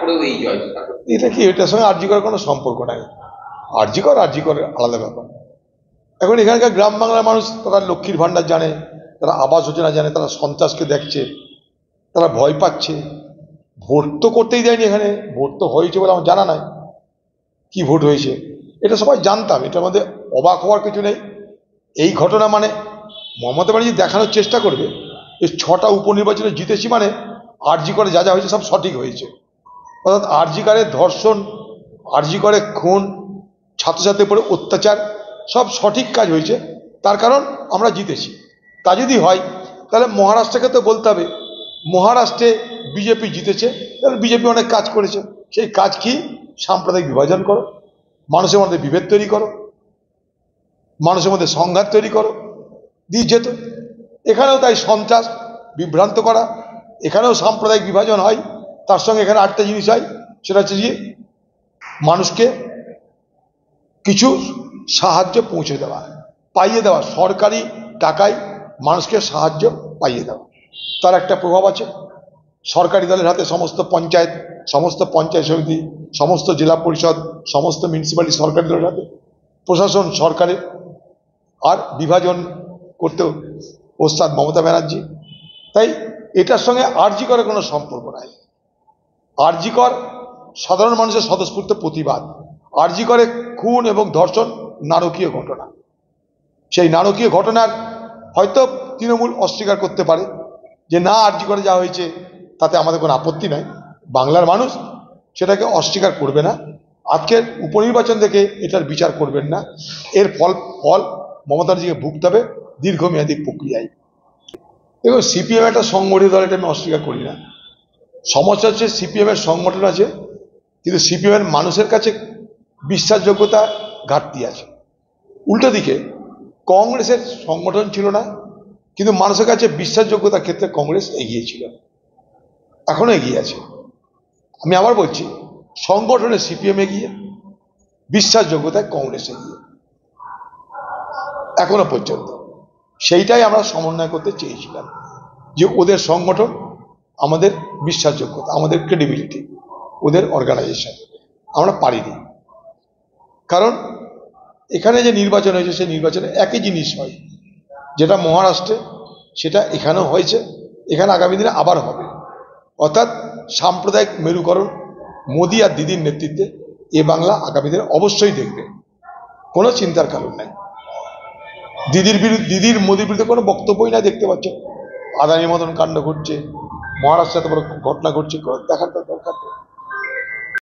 তারপরেও এই জয়। এটা কি, এটার সঙ্গে আরজি করার কোনো সম্পর্ক নাই। আরজি করে আলাদা ব্যাপার। এখন এখানকার গ্রাম বাংলার মানুষ, তারা লক্ষ্মীর ভাণ্ডার জানে, তারা আবাস যোজনা জানে, তারা সন্ত্রাসকে দেখছে, তারা ভয় পাচ্ছে। ভোট তো করতেই দেয়নি এখানে, ভোট তো হয়েছে বলে আমার জানা নাই কি ভোট হয়েছে, এটা সবাই জানতাম, এটার মধ্যে অবাক হওয়ার কিছু নেই। এই ঘটনা মানে মমতা ব্যানার্জি দেখানোর চেষ্টা করবে এই 6টা উপনির্বাচনে জিতেছি মানে আরজি করে যা যা হয়েছে সব সঠিক হয়েছে, অর্থাৎ আরজি করে ধর্ষণ, আরজি করে খুন, ছাত্রছাত্রীর উপরে অত্যাচার, সব সঠিক কাজ হয়েছে, তার কারণ আমরা জিতেছি। তা যদি হয় তাহলে মহারাষ্ট্রকে তো বলতে হবে, মহারাষ্ট্রে বিজেপি জিতেছে, তাহলে বিজেপি অনেক কাজ করেছে। সেই কাজ কি? সাম্প্রদায়িক বিভাজন করো, মানুষের মধ্যে বিভেদ তৈরি করো, মানুষের মধ্যে সংঘাত তৈরি করো, দিয়ে যেত। এখানেও তাই সন্ত্রাস, বিভ্রান্ত করা, এখানেও সাম্প্রদায়িক বিভাজন হয়, তার সঙ্গে এখানে আরেকটা জিনিস হয়, সেটা হচ্ছে যে মানুষকে কিছু সাহায্য পৌঁছে দেওয়া, পাইয়ে দেওয়া, সরকারি টাকায় মানুষকে সাহায্য পাইয়ে দেওয়া, তার একটা প্রভাব আছে। সরকারি দলের হাতে সমস্ত পঞ্চায়েত, সমস্ত পঞ্চায়েত সমিতি, সমস্ত জেলা পরিষদ, সমস্ত মিউনিসিপ্যালিটি সরকারি দলের হাতে, প্রশাসন সরকারের, আর বিভাজন করতেও ওস্তাদ মমতা ব্যানার্জি। তাই এটার সঙ্গে আরজি করার কোনো সম্পর্ক নাই। আরজি কর সাধারণ মানুষের স্বতঃস্ফূর্ত প্রতিবাদ। আরজি করে খুন এবং ধর্ষণ নারকীয় ঘটনা, সেই নারকীয় ঘটনার হয়তো তৃণমূল অস্বীকার করতে পারে যে না, আরজি করে যা হয়েছে তাতে আমাদের কোনো আপত্তি নাই, বাংলার মানুষ সেটাকে অস্বীকার করবে না। আজকের উপনির্বাচন দেখে এটার বিচার করবেন না, এর ফল মমতা ব্যানার্জিকে ভুগতে হবে দীর্ঘমেয়াদী প্রক্রিয়ায়। দেখুন, সিপিএম একটা সংগঠিত দল, এটা আমি অস্বীকার করি না। সমস্যা হচ্ছে সিপিএম এর সংগঠন আছে, কিন্তু সিপিএম এর মানুষের কাছে বিশ্বাসযোগ্যতা ঘাটতি আছে। উল্টো দিকে কংগ্রেসের সংগঠন ছিল না, কিন্তু মানুষের কাছে বিশ্বাসযোগ্যতার ক্ষেত্রে কংগ্রেস এগিয়ে ছিল, এখনো এগিয়ে আছে। আমি আবার বলছি, সংগঠনে সিপিএম এগিয়ে, বিশ্বাসযোগ্যতায় কংগ্রেস এগিয়ে এখনো পর্যন্ত। সেইটাই আমরা সমন্বয় করতে চেয়েছিলাম, যে ওদের সংগঠন, আমাদের বিশ্বাসযোগ্যতা, আমাদের ক্রেডিবিলিটি, ওদের অর্গানাইজেশন আমরা পারিনি। কারণ এখানে যে নির্বাচন হয়েছে সেই নির্বাচনে একই জিনিস হয়, যেটা মহারাষ্ট্রে সেটা এখানেও হয়েছে, এখানে আগামী দিনে আবার হবে। অর্থাৎ সাম্প্রদায়িক মেরুকরণ মোদি আর দিদির নেতৃত্বে এ বাংলা আগামী দিনে অবশ্যই দেখবে, কোনো চিন্তার কারণ নেই। দিদির মোদির বিরুদ্ধে কোনো বক্তব্যই না দেখতে পাচ্ছ। আদানির মতন কাণ্ড ঘটছে, মহারাষ্ট্রে এত বড় ঘটনা ঘটছে, দেখার দরকার নেই।